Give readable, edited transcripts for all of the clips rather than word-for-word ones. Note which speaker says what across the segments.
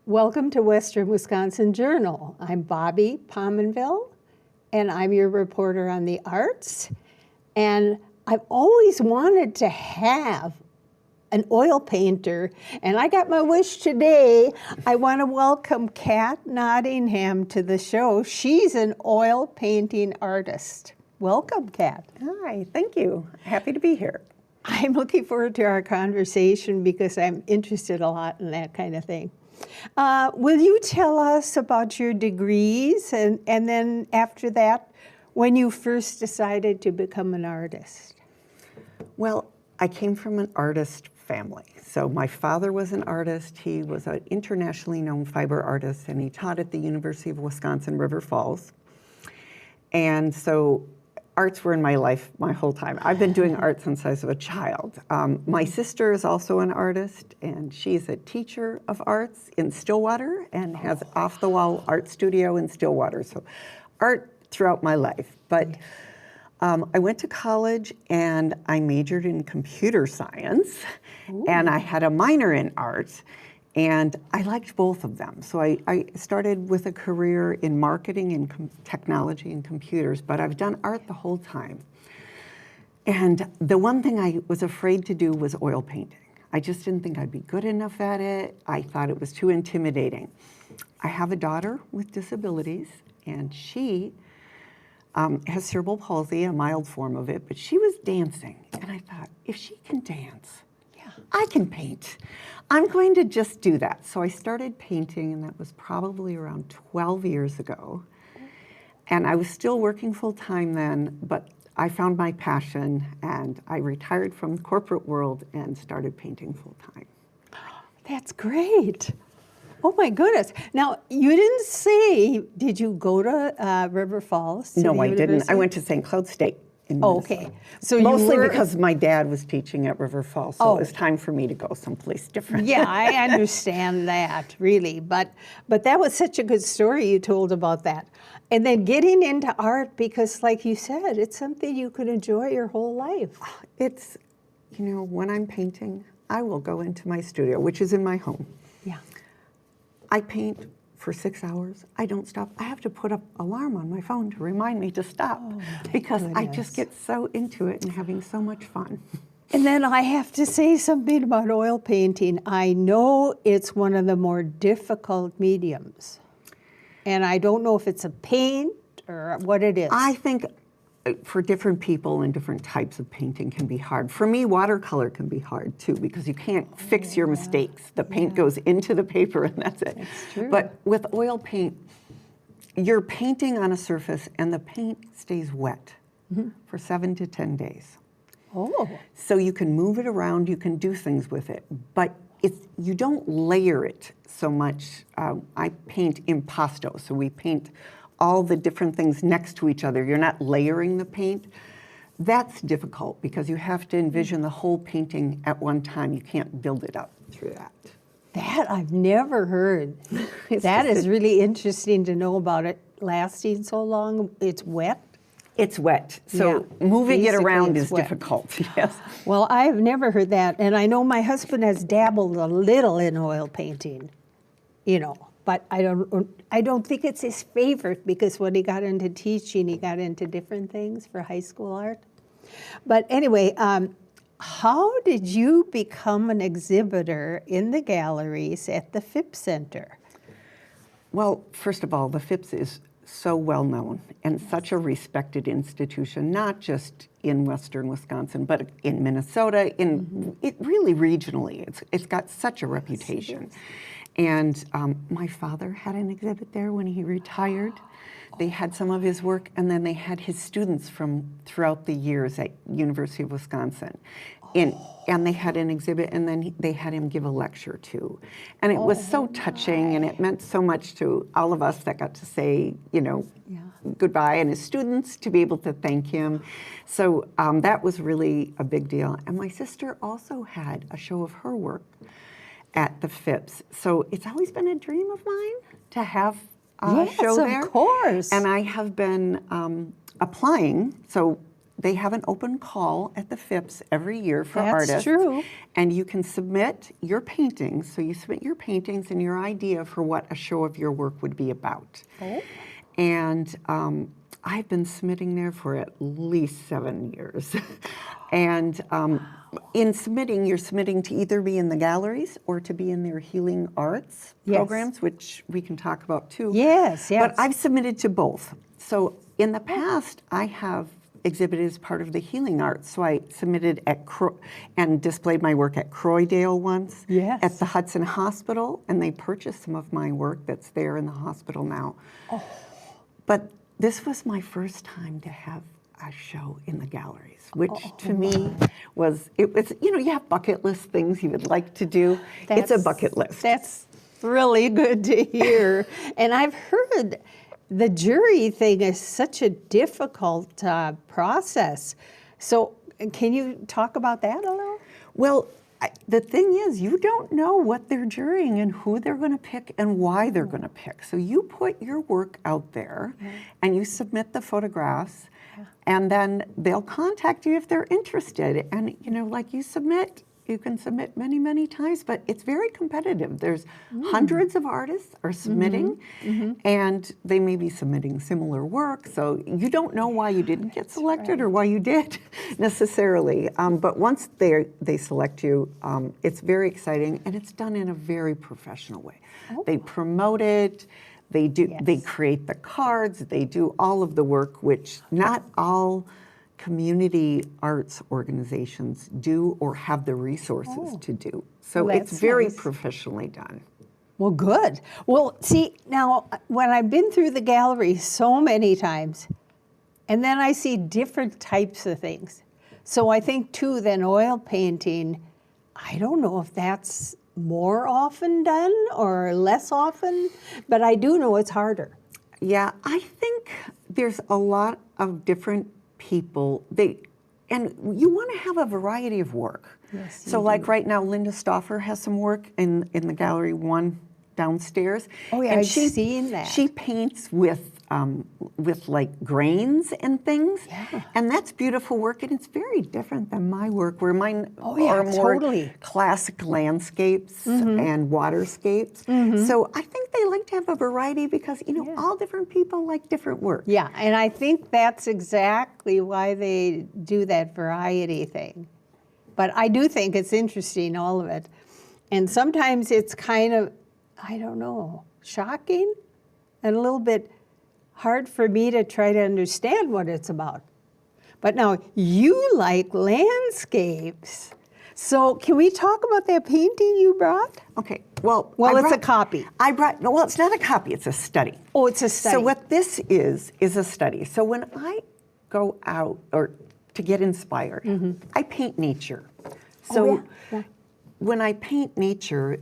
Speaker 1: Welcome to Western Wisconsin Journal. I'm Bobbi Pominville, and I'm your reporter on the arts. And I've always wanted to have an oil painter, and I got my wish today. I want to welcome Kat Nottingham to the show. She's an oil painting artist. Welcome, Kat.
Speaker 2: Hi, thank you. Happy to be here.
Speaker 1: I'm looking forward to our conversation because I'm interested a lot in that kind of thing. Will you tell us about your degrees and then after that, when you first decided to become an artist?
Speaker 2: Well, I came from an artist family. So my father was an artist. He was an internationally known fiber artist, and he taught at the University of Wisconsin, River Falls. And so arts were in my life my whole time. I've been doing art since I was a child. My sister is also an artist, and she's a teacher of arts in Stillwater and has off-the-wall art studio in Stillwater. So art throughout my life. But I went to college and I majored in computer science. Ooh. And I had a minor in art. And I liked both of them. So I started with a career in marketing and technology and computers, but I've done art the whole time. And the one thing I was afraid to do was oil painting. I just didn't think I'd be good enough at it. I thought it was too intimidating. I have a daughter with disabilities, and she has cerebral palsy, a mild form of it, but she was dancing. And I thought, if she can dance, I can paint. I'm going to just do that. So I started painting, and that was probably around 12 years ago. And I was still working full time then, but I found my passion, and I retired from the corporate world and started painting full time.
Speaker 1: That's great. Oh my goodness. Now, you didn't say, did you go to River Falls?
Speaker 2: No, I didn't. I went to St. Cloud State.
Speaker 1: Okay. So
Speaker 2: mostly because my dad was teaching at River Falls, so it was time for me to go someplace different.
Speaker 1: Yeah, I understand that, really. But that was such a good story you told about that. And then getting into art, because like you said, it's something you could enjoy your whole life.
Speaker 2: It's, when I'm painting, I will go into my studio, which is in my home.
Speaker 1: Yeah.
Speaker 2: I paint for 6 hours. I don't stop. I have to put up an alarm on my phone to remind me to stop because I just get so into it and having so much fun.
Speaker 1: And then I have to say something about oil painting. I know it's one of the more difficult mediums. And I don't know if it's a paint or what it is.
Speaker 2: I think for different people and different types of painting can be hard. For me, watercolor can be hard too because you can't fix your mistakes. The paint goes into the paper and that's it.
Speaker 1: That's true.
Speaker 2: But with oil paint, you're painting on a surface and the paint stays wet for 7 to 10 days.
Speaker 1: Oh.
Speaker 2: So you can move it around, you can do things with it, but you don't layer it so much. I paint impasto, so we paint all the different things next to each other. You're not layering the paint. That's difficult because you have to envision the whole painting at one time. You can't build it up through that.
Speaker 1: That I've never heard. That is really interesting to know about it lasting so long. It's wet?
Speaker 2: It's wet, so moving it around is difficult, yes.
Speaker 1: Well, I've never heard that, and I know my husband has dabbled a little in oil painting, but I don't think it's his favorite because when he got into teaching, he got into different things for high school art. But anyway, how did you become an exhibitor in the galleries at the Phipps Center?
Speaker 2: Well, first of all, the Phipps is so well known and such a respected institution, not just in Western Wisconsin, but in Minnesota, it really regionally. It's got such a reputation. And my father had an exhibit there when he retired. They had some of his work, and then they had his students from throughout the years at University of Wisconsin. And they had an exhibit, and then they had him give a lecture too. And it was so touching, and it meant so much to all of us that got to say, goodbye, and his students to be able to thank him. So that was really a big deal. And my sister also had a show of her work at the Phipps. So it's always been a dream of mine to have a show there.
Speaker 1: Yes, of course.
Speaker 2: And I have been applying. So they have an open call at the Phipps every year for artists.
Speaker 1: That's true.
Speaker 2: And you can submit your paintings. So you submit your paintings and your idea for what a show of your work would be about.
Speaker 1: Oh.
Speaker 2: And I've been submitting there for at least 7 years. And in submitting, you're submitting to either be in the galleries or to be in their healing arts programs, which we can talk about too.
Speaker 1: Yes, yes.
Speaker 2: But I've submitted to both. So in the past, I have exhibited as part of the healing arts. So I submitted at and displayed my work at Croydale once,
Speaker 1: Yes.
Speaker 2: at the Hudson Hospital, and they purchased some of my work that's there in the hospital now. Oh. But this was my first time to have a show in the galleries, which to me was, you have bucket list things you would like to do. It's a bucket list.
Speaker 1: That's really good to hear. And I've heard the jury thing is such a difficult process. So can you talk about that a little?
Speaker 2: Well, the thing is, you don't know what they're jurying and who they're going to pick and why they're going to pick. So you put your work out there and you submit the photographs, and then they'll contact you if they're interested. And, like you can submit many, many times, but it's very competitive. There's hundreds of artists are submitting, and they may be submitting similar work, so you don't know why you didn't get selected or why you did necessarily. But once they select you, it's very exciting, and it's done in a very professional way. They promote it. They do. Yes. They create the cards. They do all of the work, which not all community arts organizations do or have the resources to do. So it's very professionally done.
Speaker 1: Well, good. Well, see, now, when I've been through the gallery so many times, and then I see different types of things. So I think, too, than oil painting, I don't know if that's more often done or less often, but I do know it's harder.
Speaker 2: Yeah, I think there's a lot of different people, and you want to have a variety of work.
Speaker 1: Yes,
Speaker 2: so like right now, Linda Stauffer has some work in the gallery 1 downstairs.
Speaker 1: Oh yeah,
Speaker 2: and
Speaker 1: I've seen that.
Speaker 2: She paints with like grains and things, and that's beautiful work, and it's very different than my work, where mine are more classic landscapes and waterscapes. So I think they like to have a variety because all different people like different work.
Speaker 1: Yeah, and I think that's exactly why they do that variety thing. But I do think it's interesting, all of it, and sometimes it's kind of, I don't know, shocking and a little bit hard for me to try to understand what it's about. But now you like landscapes. So can we talk about that painting you brought?
Speaker 2: Okay, well,
Speaker 1: it's a copy.
Speaker 2: Well, it's not a copy, it's a study.
Speaker 1: Oh, it's a study.
Speaker 2: So what this is a study. So when I go out or to get inspired, I paint nature. So when I paint nature,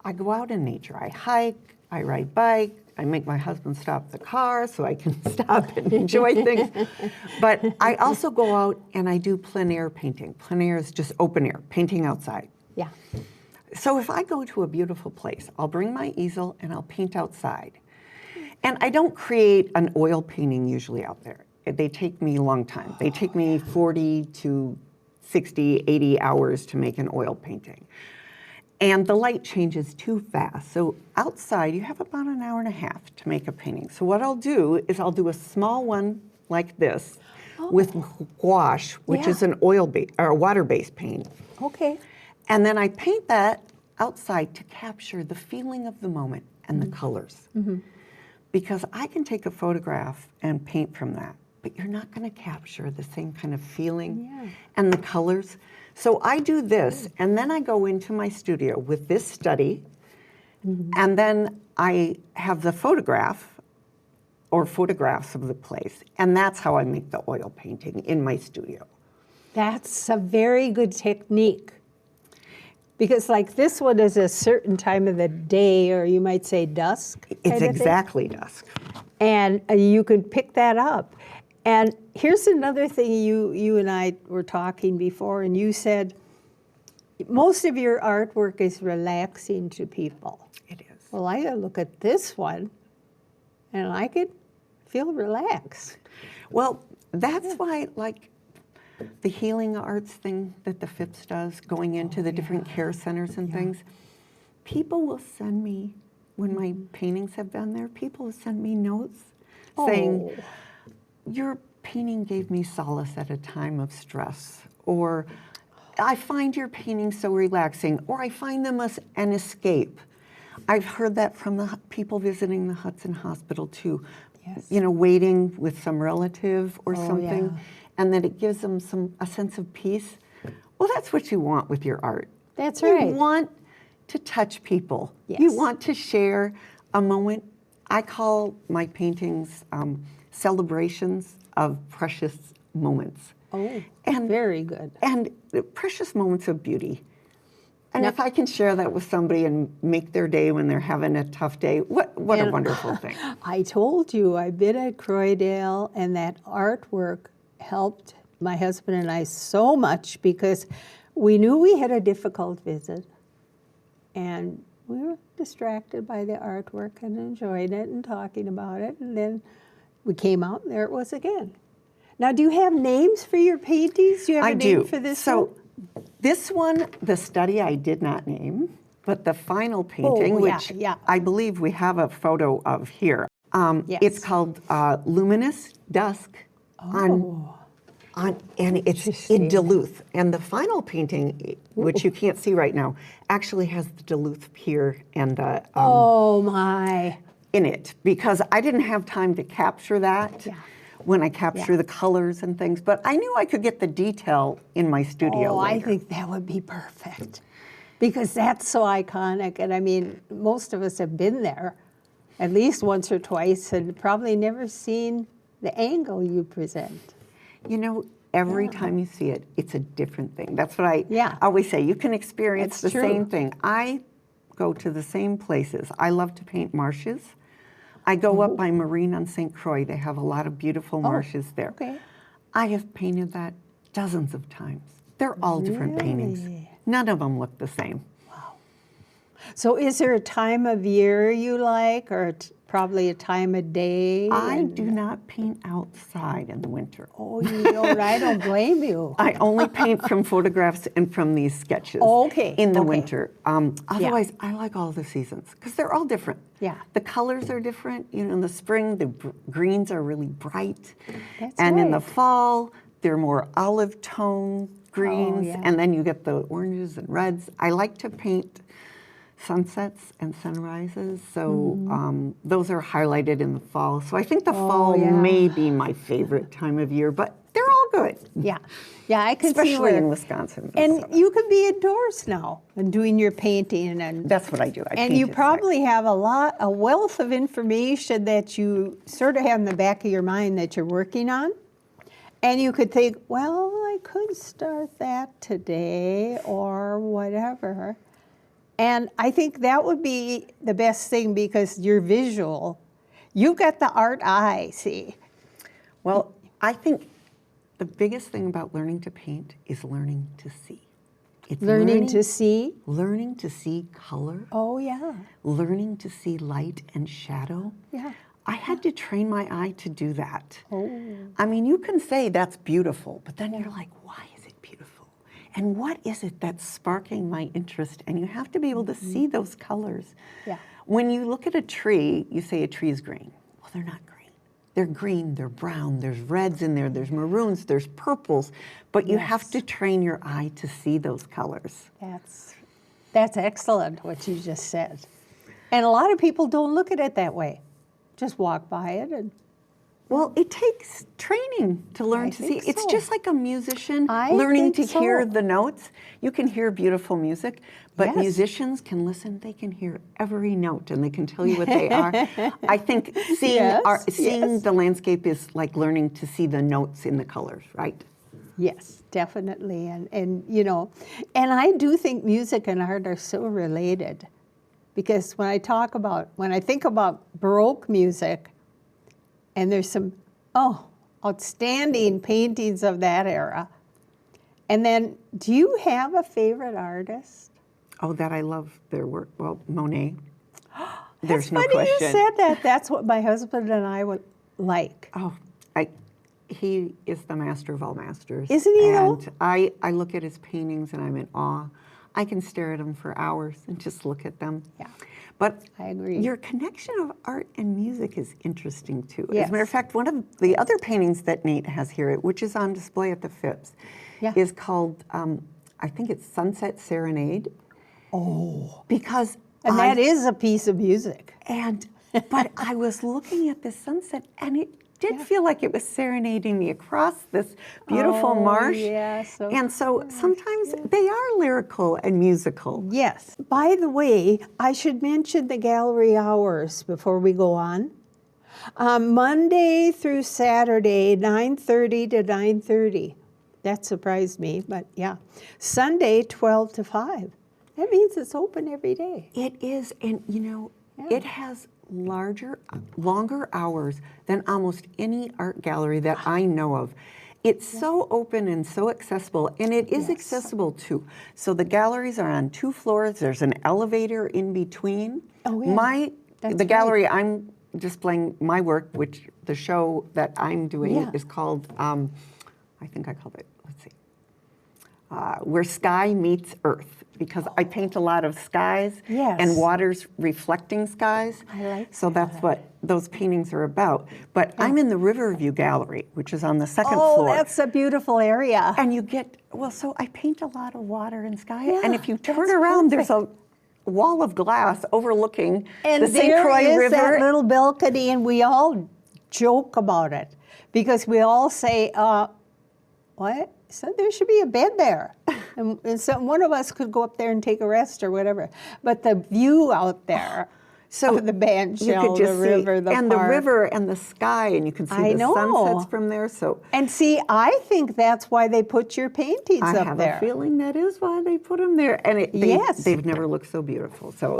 Speaker 2: I go out in nature. I hike, I ride bike, I make my husband stop the car so I can stop and enjoy things. But I also go out and I do plein air painting. Plein air is just open air, painting outside.
Speaker 1: Yeah.
Speaker 2: So if I go to a beautiful place, I'll bring my easel and I'll paint outside. And I don't create an oil painting usually out there. They take me a long time. They take me 40 to 60, 80 hours to make an oil painting. And the light changes too fast. So outside, you have about an hour and a half to make a painting. So what I'll do is I'll do a small one like this with gouache, which is an oil-based or a water-based paint.
Speaker 1: Okay.
Speaker 2: And then I paint that outside to capture the feeling of the moment and the colors. Because I can take a photograph and paint from that, but you're not going to capture the same kind of feeling and the colors. So I do this, and then I go into my studio with this study, and then I have the photograph or photographs of the place, and that's how I make the oil painting in my studio.
Speaker 1: That's a very good technique. Because like this one is a certain time of the day, or you might say dusk.
Speaker 2: It's exactly dusk.
Speaker 1: And you can pick that up. And here's another thing, you and I were talking before, and you said most of your artwork is relaxing to people.
Speaker 2: It is.
Speaker 1: Well, I look at this one, and I could feel relaxed.
Speaker 2: Well, that's why, like, the healing arts thing that the Phipps does, going into the different care centers and things, people will send me, when my paintings have been there, people will send me notes saying, your painting gave me solace at a time of stress, or I find your paintings so relaxing, or I find them as an escape. I've heard that from the people visiting the Hudson Hospital too.
Speaker 1: Yes.
Speaker 2: You know, waiting with some relative or something, and that it gives them a sense of peace. Well, that's what you want with your art.
Speaker 1: That's right.
Speaker 2: You want to touch people.
Speaker 1: Yes.
Speaker 2: You want to share a moment. I call my paintings celebrations of precious moments.
Speaker 1: Oh, and very good.
Speaker 2: And precious moments of beauty. And if I can share that with somebody and make their day when they're having a tough day, what a wonderful thing.
Speaker 1: I told you, I've been at Croydale, and that artwork helped my husband and I so much because we knew we had a difficult visit, and we were distracted by the artwork and enjoying it and talking about it, and then we came out and there it was again. Now, do you have names for your paintings? Do you have a name for this one?
Speaker 2: This one, the study, I did not name, but the final painting, which I believe we have a photo of here. It's called Luminous Dusk and it's in Duluth. And the final painting, which you can't see right now, actually has the Duluth Pier and the in it, because I didn't have time to capture that. When I capture the colors and things, but I knew I could get the detail in my studio later.
Speaker 1: I think that would be perfect, because that's so iconic, and I mean, most of us have been there at least once or twice and probably never seen the angle you present.
Speaker 2: You know, every time you see it, it's a different thing. That's what I always say. You can experience the same thing. I go to the same places. I love to paint marshes. I go up by Marine on St. Croix. They have a lot of beautiful marshes there. I have painted that dozens of times. They're all different paintings. None of them look the same.
Speaker 1: Wow. So is there a time of year you like, or probably a time of day?
Speaker 2: I do not paint outside in the winter.
Speaker 1: Oh, you don't? I don't blame you.
Speaker 2: I only paint from photographs and from these sketches in the winter. Otherwise, I like all the seasons because they're all different. The colors are different. You know, in the spring, the greens are really bright. And in the fall, they're more olive tone greens. And then you get the oranges and reds. I like to paint sunsets and sunrises, so those are highlighted in the fall. So I think the fall may be my favorite time of year, but they're all good.
Speaker 1: Yeah, I can see
Speaker 2: especially in Wisconsin.
Speaker 1: And you could be indoors now and doing your painting, and
Speaker 2: that's what I do. I
Speaker 1: and you probably have a wealth of information that you sort of have in the back of your mind that you're working on, and you could think, well, I could start that today or whatever. And I think that would be the best thing, because you're visual. You've got the art eye, see.
Speaker 2: Well, I think the biggest thing about learning to paint is learning to see. It's
Speaker 1: learning to see?
Speaker 2: Learning to see color.
Speaker 1: Oh, yeah.
Speaker 2: Learning to see light and shadow.
Speaker 1: Yeah.
Speaker 2: I had to train my eye to do that.
Speaker 1: Oh.
Speaker 2: I mean, you can say that's beautiful, but then you're like, why is it beautiful? And what is it that's sparking my interest? And you have to be able to see those colors. When you look at a tree, you say a tree is green. Well, they're not green. They're green, they're brown, there's reds in there, there's maroons, there's purples, but you have to train your eye to see those colors.
Speaker 1: That's excellent, what you just said. And a lot of people don't look at it that way. Just walk by it and...
Speaker 2: Well, it takes training to learn to see. It's just like a musician learning to hear the notes. You can hear beautiful music, but musicians can listen. They can hear every note, and they can tell you what they are. I think seeing the landscape is like learning to see the notes in the colors, right?
Speaker 1: Yes, definitely. And you know, and I do think music and art are so related, because when I think about Baroque music, and there's some, outstanding paintings of that era. And then, do you have a favorite artist?
Speaker 2: Oh, that I love their work. Well, Monet. There's
Speaker 1: That's
Speaker 2: no
Speaker 1: funny
Speaker 2: question.
Speaker 1: You said that. That's what my husband and I would like?
Speaker 2: Oh, he is the master of all masters.
Speaker 1: Isn't he, though?
Speaker 2: And I look at his paintings and I'm in awe. I can stare at them for hours and just look at them.
Speaker 1: Yeah,
Speaker 2: But
Speaker 1: I agree.
Speaker 2: your connection of art and music is interesting too. As
Speaker 1: Yes.
Speaker 2: a matter of fact, one of the other paintings that Nate has here, which is on display at the Phipps,
Speaker 1: Yeah.
Speaker 2: is called, I think it's Sunset Serenade.
Speaker 1: Oh,
Speaker 2: Because
Speaker 1: and that is a piece of music.
Speaker 2: But I was looking at the sunset and it did feel like it was serenading me across this beautiful marsh.
Speaker 1: Yeah, so
Speaker 2: And so sometimes they are lyrical and musical.
Speaker 1: yes. By the way, I should mention the gallery hours before we go on. Monday through Saturday, 9:30 to 9:30. That surprised me, but yeah. Sunday, 12 to 5. That means it's open every day.
Speaker 2: It is, and it has longer hours than almost any art gallery that I know of. It's so open and so accessible, and it is accessible too. So the galleries are on 2 floors. There's an elevator in between.
Speaker 1: Oh, yeah.
Speaker 2: The gallery I'm displaying my work, which the show that I'm doing is called, I think I called it, let's see, Where Sky Meets Earth, because I paint a lot of skies and waters reflecting skies.
Speaker 1: I like
Speaker 2: So that's what those paintings are about. But I'm in the Riverview gallery, which is on the 2nd
Speaker 1: Oh,
Speaker 2: floor.
Speaker 1: that's a beautiful area.
Speaker 2: And you get, so I paint a lot of water and sky. and if you turn
Speaker 1: that's
Speaker 2: around,
Speaker 1: perfect.
Speaker 2: there's a wall of glass overlooking
Speaker 1: And
Speaker 2: the St.
Speaker 1: there
Speaker 2: Croix
Speaker 1: is
Speaker 2: River.
Speaker 1: that little balcony, and we all joke about it because we all say, what? So there should be a bed there. And so one of us could go up there and take a rest or whatever. But the view out there, of the band
Speaker 2: you
Speaker 1: shell,
Speaker 2: could just
Speaker 1: the river, the
Speaker 2: and
Speaker 1: park.
Speaker 2: the river and the sky, and you can see the sunsets from there. So
Speaker 1: And see, I think that's why they put your paintings
Speaker 2: I
Speaker 1: up
Speaker 2: have
Speaker 1: there.
Speaker 2: a feeling that is why they put them there. And they've never looked so beautiful. So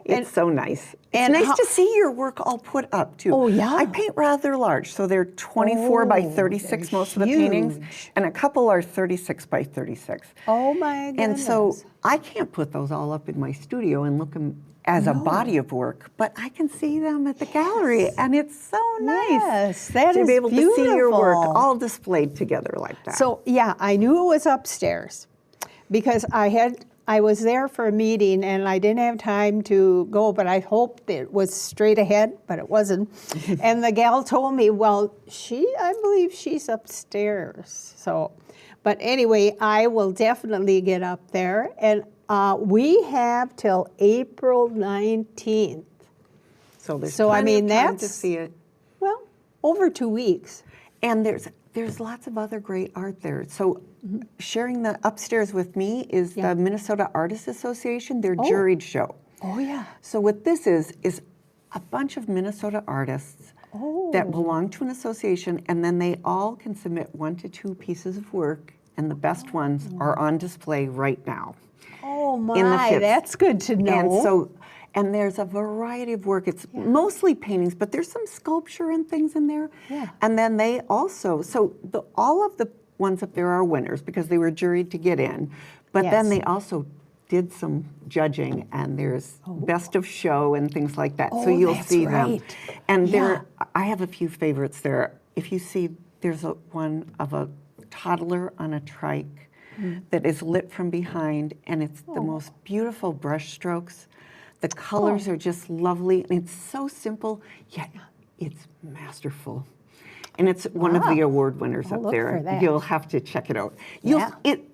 Speaker 2: it's so nice. It's nice to see your work all put up too.
Speaker 1: Oh, yeah.
Speaker 2: I paint rather large, so they're 24 by 36 most of the paintings,
Speaker 1: huge.
Speaker 2: and a couple are 36 by 36.
Speaker 1: Oh my goodness.
Speaker 2: And so I can't put those all up in my studio and look them as a body of work, but I can see them at the gallery, and it's so nice
Speaker 1: Yes, that
Speaker 2: to
Speaker 1: is
Speaker 2: be able to see your work
Speaker 1: beautiful.
Speaker 2: all displayed together like that.
Speaker 1: So yeah, I knew it was upstairs because I was there for a meeting and I didn't have time to go, but I hoped it was straight ahead, but it wasn't. And the gal told me, well, I believe she's upstairs. So, but anyway, I will definitely get up there, and we have till April 19th.
Speaker 2: So there's
Speaker 1: So, I
Speaker 2: plenty
Speaker 1: mean,
Speaker 2: of time to
Speaker 1: that's-
Speaker 2: see it.
Speaker 1: Well, over 2 weeks.
Speaker 2: And there's lots of other great art there. So sharing the upstairs with me is the Minnesota Artists Association, their juried show.
Speaker 1: Oh yeah.
Speaker 2: So what this is a bunch of Minnesota artists that belong to an association, and then they all can submit 1 to 2 pieces of work, and the best ones are on display right now.
Speaker 1: Oh
Speaker 2: in the
Speaker 1: my,
Speaker 2: Phipps.
Speaker 1: that's good to know.
Speaker 2: And there's a variety of work. It's mostly paintings, but there's some sculpture and things in there.
Speaker 1: Yeah.
Speaker 2: And then they also, all of the ones up there are winners because they were juried to get in. But then
Speaker 1: Yes.
Speaker 2: they also did some judging, and there's best of show and things like that. So
Speaker 1: Oh,
Speaker 2: you'll
Speaker 1: that's
Speaker 2: see them.
Speaker 1: right.
Speaker 2: And
Speaker 1: Yeah.
Speaker 2: I have a few favorites there. If you see, there's one of a toddler on a trike that is lit from behind, and it's the most beautiful brush strokes. The colors are just lovely, and it's so simple, yet it's masterful. And it's one of the award winners up
Speaker 1: look
Speaker 2: there.
Speaker 1: for that.
Speaker 2: You'll have to check it out.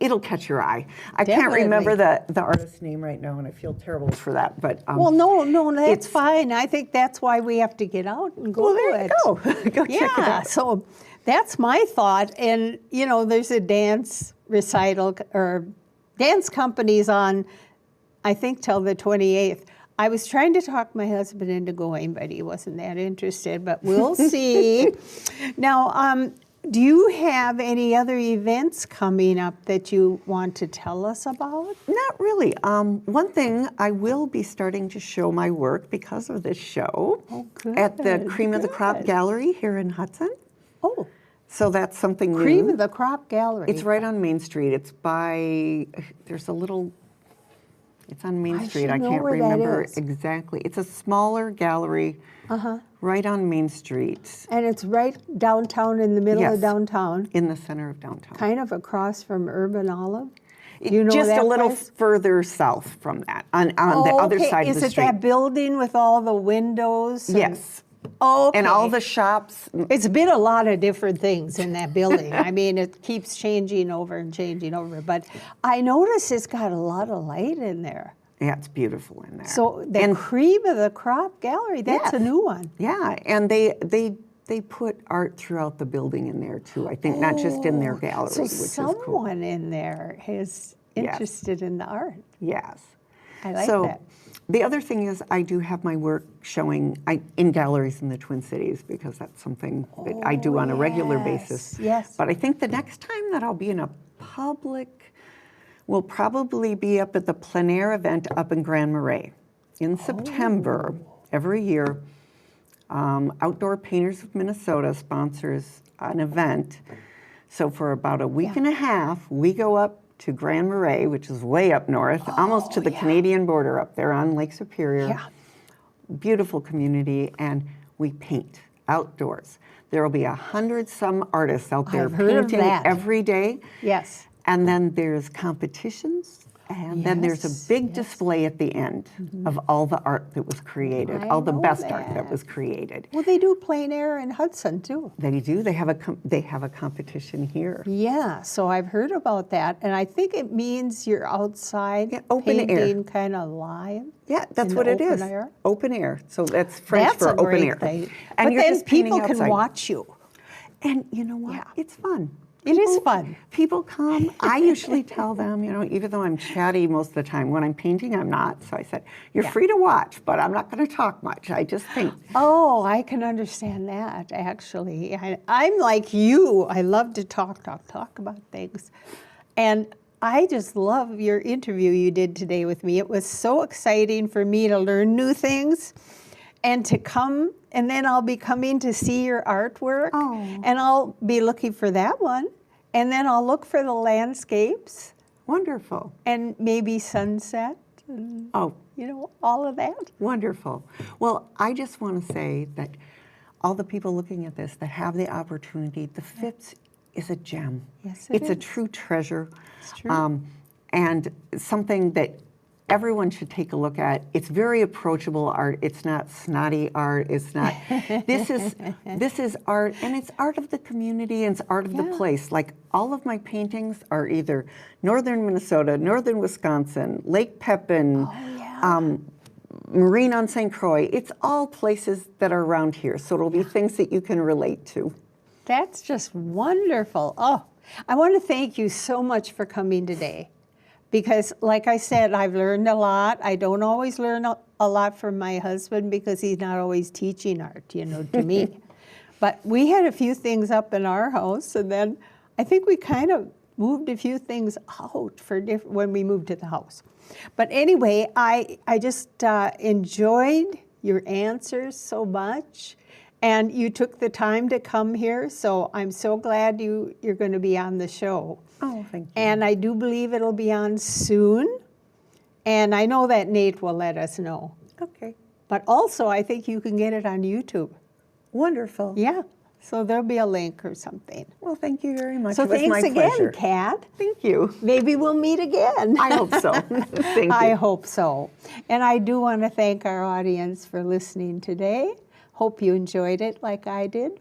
Speaker 2: It'll catch your eye. I can't
Speaker 1: Definitely.
Speaker 2: remember the artist's name right now, and I feel terrible for that. But
Speaker 1: Well, no, that's
Speaker 2: it's-
Speaker 1: fine. I think that's why we have to get out and go
Speaker 2: well,
Speaker 1: to
Speaker 2: there
Speaker 1: it.
Speaker 2: you go. Go check it
Speaker 1: Yeah,
Speaker 2: out.
Speaker 1: so that's my thought. And, there's a dance recital or dance companies on, I think, till the 28th. I was trying to talk my husband into going, but he wasn't that interested, but we'll see. Now, do you have any other events coming up that you want to tell us about?
Speaker 2: Not really. One thing, I will be starting to show my work because of this show at the Cream of the Crop
Speaker 1: good.
Speaker 2: Gallery here in Hudson.
Speaker 1: Oh,
Speaker 2: So that's something new.
Speaker 1: Cream of the Crop Gallery.
Speaker 2: It's right on Main Street. There's a little It's on Main
Speaker 1: I
Speaker 2: Street.
Speaker 1: should
Speaker 2: I
Speaker 1: know
Speaker 2: can't
Speaker 1: where that
Speaker 2: remember
Speaker 1: is.
Speaker 2: exactly. It's a smaller gallery right on Main Street.
Speaker 1: And it's right downtown, in the middle of
Speaker 2: Yes.
Speaker 1: downtown,
Speaker 2: In the center of downtown.
Speaker 1: kind of across from Urban Olive. You know
Speaker 2: Just
Speaker 1: that
Speaker 2: a little
Speaker 1: place?
Speaker 2: further south from that, on the other
Speaker 1: Okay.
Speaker 2: side of
Speaker 1: Is
Speaker 2: the
Speaker 1: it
Speaker 2: street.
Speaker 1: that building with all the windows? and-
Speaker 2: Yes.
Speaker 1: Oh, okay.
Speaker 2: And all the shops.
Speaker 1: It's been a lot of different things in that building. I mean, it keeps changing over and changing over. But I notice it's got a lot of light in there.
Speaker 2: Yeah, it's beautiful in there.
Speaker 1: So the cream of the crop gallery, that's a
Speaker 2: Yes.
Speaker 1: new one.
Speaker 2: Yeah, and they put art throughout the building in there too. I think not just in their gallery,
Speaker 1: So
Speaker 2: which is cool.
Speaker 1: someone in there is interested in the art.
Speaker 2: Yes.
Speaker 1: I like
Speaker 2: So
Speaker 1: that.
Speaker 2: the other thing is I do have my work showing in galleries in the Twin Cities because that's something that I do on a regular basis.
Speaker 1: Yes.
Speaker 2: But I think the next time that I'll be in a public will probably be up at the plein air event up in Grand Marais in September every year. Outdoor Painters of Minnesota sponsors an event. So for about a week and a half, we go up to Grand Marais, which is way up north, almost to the Canadian border up there on Lake Superior.
Speaker 1: Yeah.
Speaker 2: Beautiful community, and we paint outdoors. There will be 100-some artists out there
Speaker 1: I've heard of
Speaker 2: painting
Speaker 1: that.
Speaker 2: every day.
Speaker 1: Yes.
Speaker 2: And then there's competitions, and then there's
Speaker 1: Yes,
Speaker 2: a big display at the end of all the art that was created,
Speaker 1: I
Speaker 2: all the
Speaker 1: know
Speaker 2: best art
Speaker 1: that.
Speaker 2: that was created.
Speaker 1: Well, they do plein air in Hudson, too.
Speaker 2: They do. They have a competition here.
Speaker 1: Yeah, so I've heard about that. And I think it means you're outside
Speaker 2: Yeah, open air.
Speaker 1: painting kind of live.
Speaker 2: Yeah, that's
Speaker 1: In
Speaker 2: what
Speaker 1: the
Speaker 2: it is.
Speaker 1: open air?
Speaker 2: Open air. So that's French
Speaker 1: That's
Speaker 2: for
Speaker 1: a
Speaker 2: open
Speaker 1: great
Speaker 2: air.
Speaker 1: thing.
Speaker 2: And
Speaker 1: But
Speaker 2: you're
Speaker 1: then
Speaker 2: just painting
Speaker 1: people can
Speaker 2: outside.
Speaker 1: watch you.
Speaker 2: And you know what?
Speaker 1: Yeah.
Speaker 2: It's fun.
Speaker 1: It is fun.
Speaker 2: People come. I usually tell them, even though I'm chatty most of the time, when I'm painting, I'm not. So I said, you're free to watch, but I'm not going to talk much. I just paint.
Speaker 1: Oh, I can understand that, actually. I'm like you. I love to talk about things. And I just love your interview you did today with me. It was so exciting for me to learn new things and to come, and then I'll be coming to see your artwork, and I'll be looking for that one, and then I'll look for the landscapes
Speaker 2: Wonderful.
Speaker 1: and maybe sunset, and,
Speaker 2: Oh,
Speaker 1: all of that.
Speaker 2: wonderful. Well, I just want to say that all the people looking at this that have the opportunity, the Phipps is a gem.
Speaker 1: Yes, it
Speaker 2: It's a
Speaker 1: is.
Speaker 2: true treasure.
Speaker 1: It's true.
Speaker 2: And something that everyone should take a look at. It's very approachable art. It's not snotty art. It's not. This is art, and it's art of the community, and it's art of the place. Like all of my paintings are either northern Minnesota, northern Wisconsin, Lake Pepin, Marine on St. Croix. It's all places that are around here, so it'll be things that you can relate to.
Speaker 1: That's just wonderful. Oh, I want to thank you so much for coming today. Because, like I said, I've learned a lot. I don't always learn a lot from my husband because he's not always teaching art, to me. But we had a few things up in our house, and then I think we kind of moved a few things out when we moved to the house. But anyway, I just enjoyed your answers so much. And you took the time to come here, so I'm so glad you're going to be on the show.
Speaker 2: Oh, thank you.
Speaker 1: And I do believe it'll be on soon. And I know that Nate will let us know.
Speaker 2: Okay.
Speaker 1: But also, I think you can get it on YouTube.
Speaker 2: Wonderful.
Speaker 1: Yeah. So there'll be a link or something.
Speaker 2: Well, thank you very much.
Speaker 1: So
Speaker 2: it was
Speaker 1: thanks
Speaker 2: my
Speaker 1: again,
Speaker 2: pleasure.
Speaker 1: Kat.
Speaker 2: Thank you.
Speaker 1: Maybe we'll meet again.
Speaker 2: I hope so. Thank you.
Speaker 1: I hope so. And I do want to thank our audience for listening today. Hope you enjoyed it like I did.